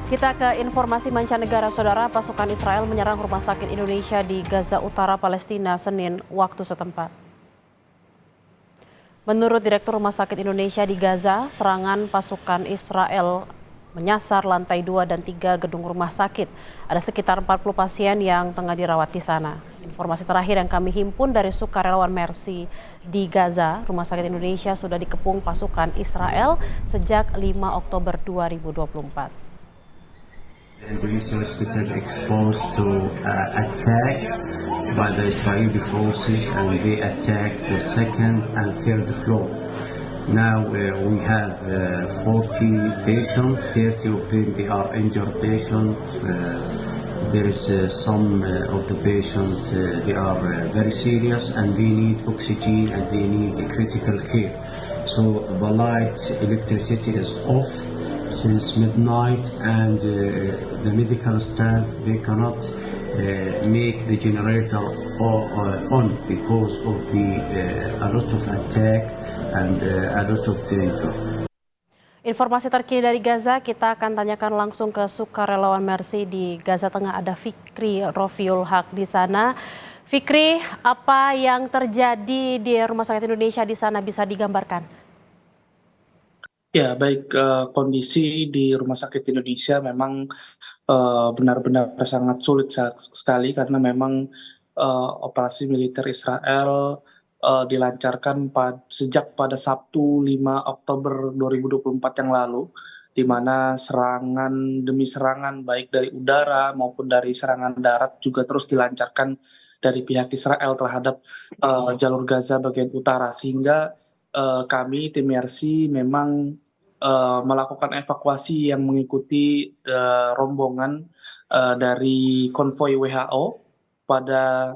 Kita ke informasi mancanegara, Saudara. Pasukan Israel menyerang rumah sakit Indonesia di Gaza Utara, Palestina, Senin waktu setempat. Menurut Direktur Rumah Sakit Indonesia di Gaza, serangan pasukan Israel menyasar lantai 2 dan 3 gedung rumah sakit. Ada sekitar 40 pasien yang tengah dirawat di sana. Informasi terakhir yang kami himpun dari sukarelawan Mercy di Gaza, Rumah Sakit Indonesia sudah dikepung pasukan Israel sejak 5 Oktober 2024. The Indonesian hospital exposed to attack by the Israeli forces, and they attacked the second and third floor. Now we have 40 patients, 30 of them they are injured patients. There is some of the patients they are very serious and they need oxygen and they need critical care. So the light, electricity is off since midnight, and the medical staff they cannot make the generator on because of the a lot of attack and a lot of danger. Informasi terkini dari Gaza kita akan tanyakan langsung ke sukarelawan Mercy di Gaza Tengah. Ada Fikri Rofiul Haq di sana. Fikri, apa yang terjadi di Rumah Sakit Indonesia di sana bisa digambarkan? Ya, baik, kondisi di Rumah Sakit Indonesia memang benar-benar sangat sulit sekali karena memang operasi militer Israel dilancarkan sejak pada Sabtu 5 Oktober 2024 yang lalu, di mana serangan demi serangan baik dari udara maupun dari serangan darat juga terus dilancarkan dari pihak Israel terhadap jalur Gaza bagian utara, sehingga kami tim Mercy memang melakukan evakuasi yang mengikuti rombongan dari konvoi WHO pada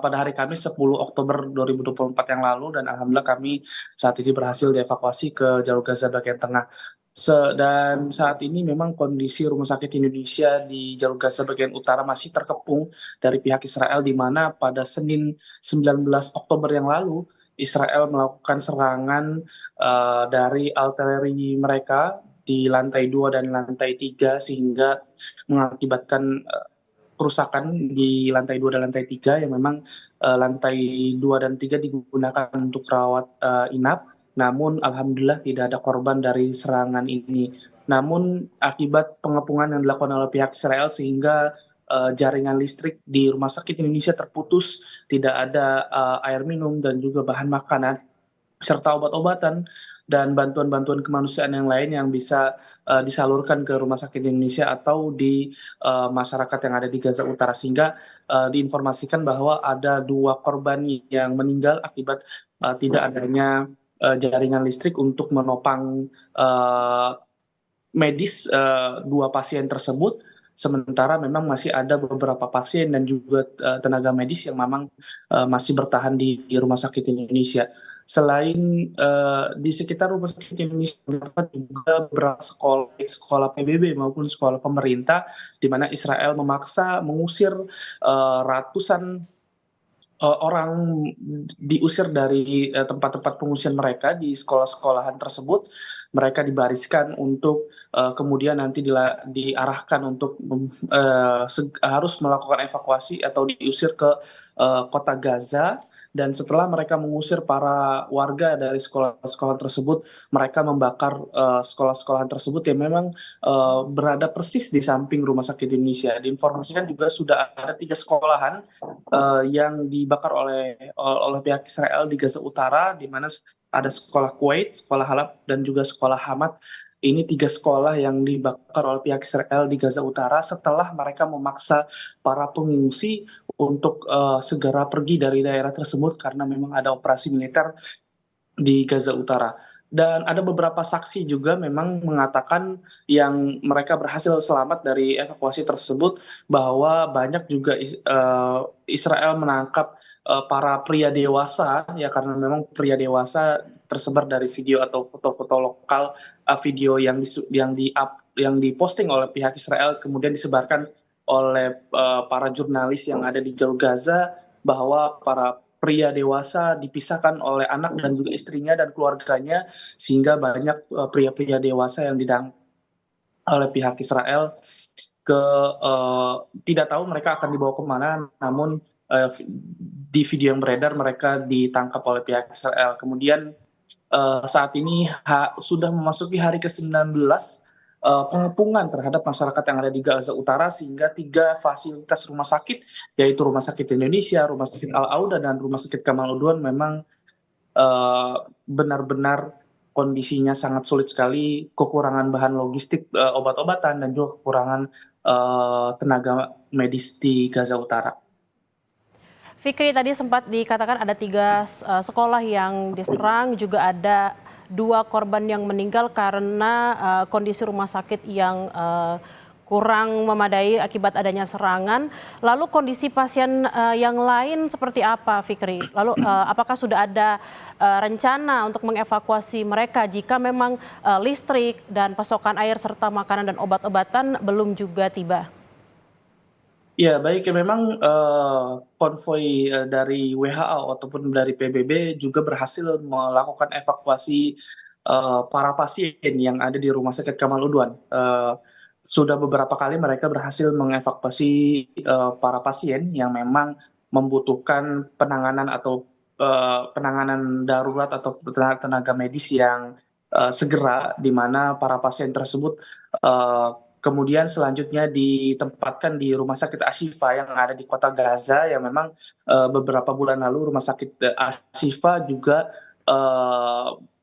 pada hari Kamis 10 Oktober 2024 yang lalu, dan alhamdulillah kami saat ini berhasil dievakuasi ke jalur Gaza bagian tengah. Dan saat ini memang kondisi Rumah Sakit Indonesia di jalur Gaza bagian utara masih terkepung dari pihak Israel, di mana pada Senin 19 Oktober yang lalu Israel melakukan serangan dari artileri mereka di lantai 2 dan lantai 3 sehingga mengakibatkan kerusakan di lantai 2 dan lantai 3 yang memang lantai 2 dan 3 digunakan untuk rawat inap. Namun alhamdulillah tidak ada korban dari serangan ini. Namun akibat pengepungan yang dilakukan oleh pihak Israel sehingga jaringan listrik di Rumah Sakit Indonesia terputus, tidak ada air minum dan juga bahan makanan serta obat-obatan dan bantuan-bantuan kemanusiaan yang lain yang bisa disalurkan ke Rumah Sakit Indonesia atau di masyarakat yang ada di Gaza Utara, sehingga diinformasikan bahwa ada 2 korban yang meninggal akibat tidak adanya jaringan listrik untuk menopang medis 2 pasien tersebut. Sementara memang masih ada beberapa pasien dan juga tenaga medis yang memang masih bertahan di Rumah Sakit Indonesia. Selain di sekitar Rumah Sakit Indonesia terdapat juga beberapa sekolah PBB maupun sekolah pemerintah, di mana Israel memaksa mengusir ratusan orang, diusir dari tempat-tempat pengungsian mereka di sekolah-sekolahan tersebut. Mereka dibariskan untuk kemudian nanti diarahkan untuk harus melakukan evakuasi atau diusir ke kota Gaza. Dan setelah mereka mengusir para warga dari sekolah-sekolah tersebut, mereka membakar sekolah-sekolahan tersebut yang memang berada persis di samping Rumah Sakit Indonesia. Diinformasikan juga sudah ada 3 sekolahan yang dibakar oleh pihak Israel di Gaza Utara, di mana ada sekolah Kuwait, sekolah Halab, dan juga sekolah Hamad. Ini 3 sekolah yang dibakar oleh pihak Israel di Gaza Utara setelah mereka memaksa para pengungsi untuk segera pergi dari daerah tersebut karena memang ada operasi militer di Gaza Utara. Dan ada beberapa saksi juga memang mengatakan yang mereka berhasil selamat dari evakuasi tersebut, bahwa banyak juga Israel menangkap para pria dewasa, ya, karena memang pria dewasa tersebar dari video atau foto-foto lokal, video yang diposting oleh pihak Israel kemudian disebarkan oleh para jurnalis yang ada di jalur Gaza, bahwa para pria dewasa dipisahkan oleh anak dan juga istrinya dan keluarganya, sehingga banyak pria-pria dewasa yang oleh pihak Israel tidak tahu mereka akan dibawa kemana, namun di video yang beredar mereka ditangkap oleh pihak Israel. Kemudian saat ini sudah memasuki hari ke-19 pengepungan terhadap masyarakat yang ada di Gaza Utara, sehingga 3 fasilitas rumah sakit, yaitu Rumah Sakit Indonesia, Rumah Sakit Al-Auda, dan Rumah Sakit Kamal Udwan memang benar-benar kondisinya sangat sulit sekali, kekurangan bahan logistik, obat-obatan, dan juga kekurangan tenaga medis di Gaza Utara. Fikri, tadi sempat dikatakan ada 3 sekolah yang diserang, juga ada 2 korban yang meninggal karena kondisi rumah sakit yang kurang memadai akibat adanya serangan. Lalu kondisi pasien yang lain seperti apa, Fikri? Lalu apakah sudah ada rencana untuk mengevakuasi mereka jika memang listrik dan pasokan air serta makanan dan obat-obatan belum juga tiba? Ya, baik, ya memang konvoi dari WHO ataupun dari PBB juga berhasil melakukan evakuasi para pasien yang ada di Rumah Sakit Kamal Udwan. Sudah beberapa kali mereka berhasil mengevakuasi para pasien yang memang membutuhkan penanganan atau penanganan darurat atau tenaga medis yang segera, di mana para pasien tersebut kemudian selanjutnya ditempatkan di Rumah Sakit Ashifa yang ada di kota Gaza, yang memang beberapa bulan lalu Rumah Sakit Ashifa juga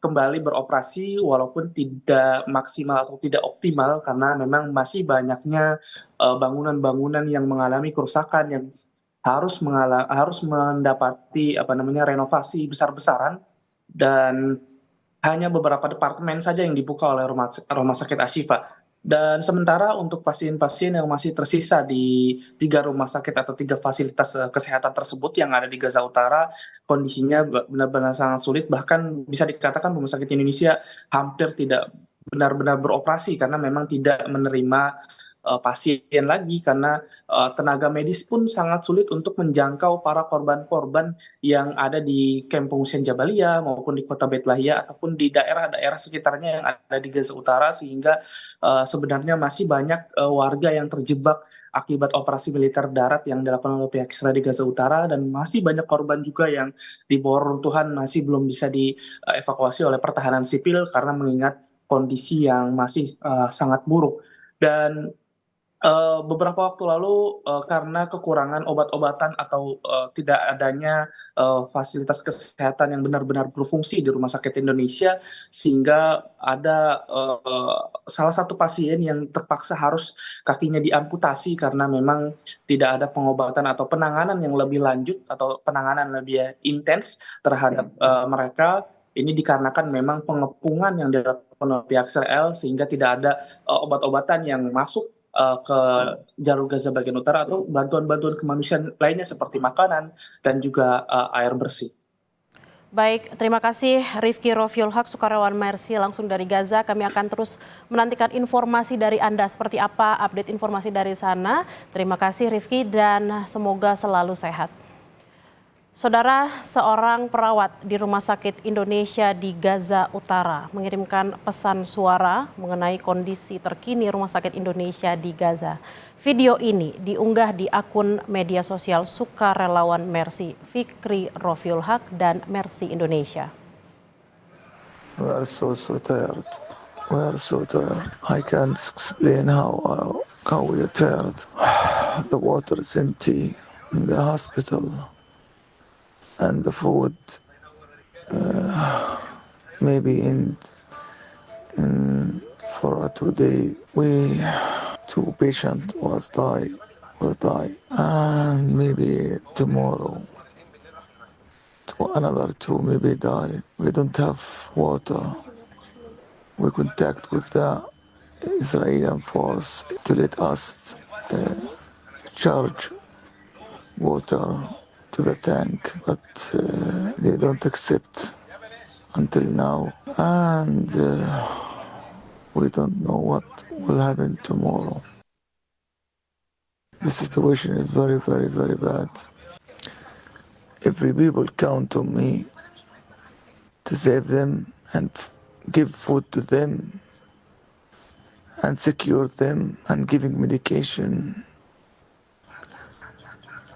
kembali beroperasi walaupun tidak maksimal atau tidak optimal, karena memang masih banyaknya bangunan-bangunan yang mengalami kerusakan yang harus mendapati renovasi besar-besaran, dan hanya beberapa departemen saja yang dibuka oleh Rumah Sakit Ashifa. Dan sementara untuk pasien-pasien yang masih tersisa di 3 rumah sakit atau 3 fasilitas kesehatan tersebut yang ada di Gaza Utara, kondisinya benar-benar sangat sulit, bahkan bisa dikatakan Rumah Sakit Indonesia hampir tidak benar-benar beroperasi karena memang tidak menerima pasien lagi, karena tenaga medis pun sangat sulit untuk menjangkau para korban-korban yang ada di kamp pengungsian Jabalia maupun di kota Beit Lahia ataupun di daerah-daerah sekitarnya yang ada di Gaza Utara, sehingga sebenarnya masih banyak warga yang terjebak akibat operasi militer darat yang dilakukan oleh pihak Israel di Gaza Utara, dan masih banyak korban juga yang di bawah runtuhan masih belum bisa dievakuasi oleh pertahanan sipil karena mengingat kondisi yang masih sangat buruk. Dan beberapa waktu lalu karena kekurangan obat-obatan atau tidak adanya fasilitas kesehatan yang benar-benar berfungsi di Rumah Sakit Indonesia, sehingga ada salah satu pasien yang terpaksa harus kakinya diamputasi karena memang tidak ada pengobatan atau penanganan yang lebih lanjut atau penanganan lebih intens terhadap mereka. Ini dikarenakan memang pengepungan yang dilakukan oleh pihak Israel, sehingga tidak ada obat-obatan yang masuk ke jalur Gaza bagian utara atau bantuan-bantuan kemanusiaan lainnya seperti makanan dan juga air bersih. Baik, terima kasih Rifki Rofiul Haq, sukarelawan Mercy langsung dari Gaza. Kami akan terus menantikan informasi dari Anda seperti apa update informasi dari sana. Terima kasih Rifki dan semoga selalu sehat. Saudara, seorang perawat di Rumah Sakit Indonesia di Gaza Utara mengirimkan pesan suara mengenai kondisi terkini Rumah Sakit Indonesia di Gaza. Video ini diunggah di akun media sosial sukarelawan Mercy, Fikri Rofiul Haq dan Mercy Indonesia. We are so tired. We are so tired. I can't explain how we are tired. The water is empty in the hospital. And the food maybe in for 2 days two patients will die, and maybe tomorrow another 2 maybe die. We don't have water. We contact with the Israeli force to let us charge water to the tank, but they don't accept until now, and we don't know what will happen tomorrow. The situation is very, very, very bad. every people count on me to save them and give food to them and secure them and giving medication.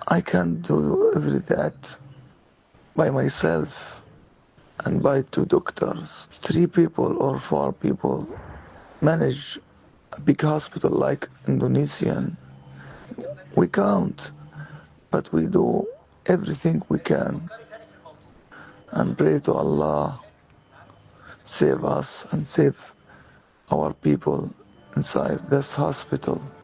I can't do every that by myself and by 2 doctors. 3 people or 4 people manage a big hospital like Indonesian. We can't, but we do everything we can and pray to Allah save us and save our people inside this hospital.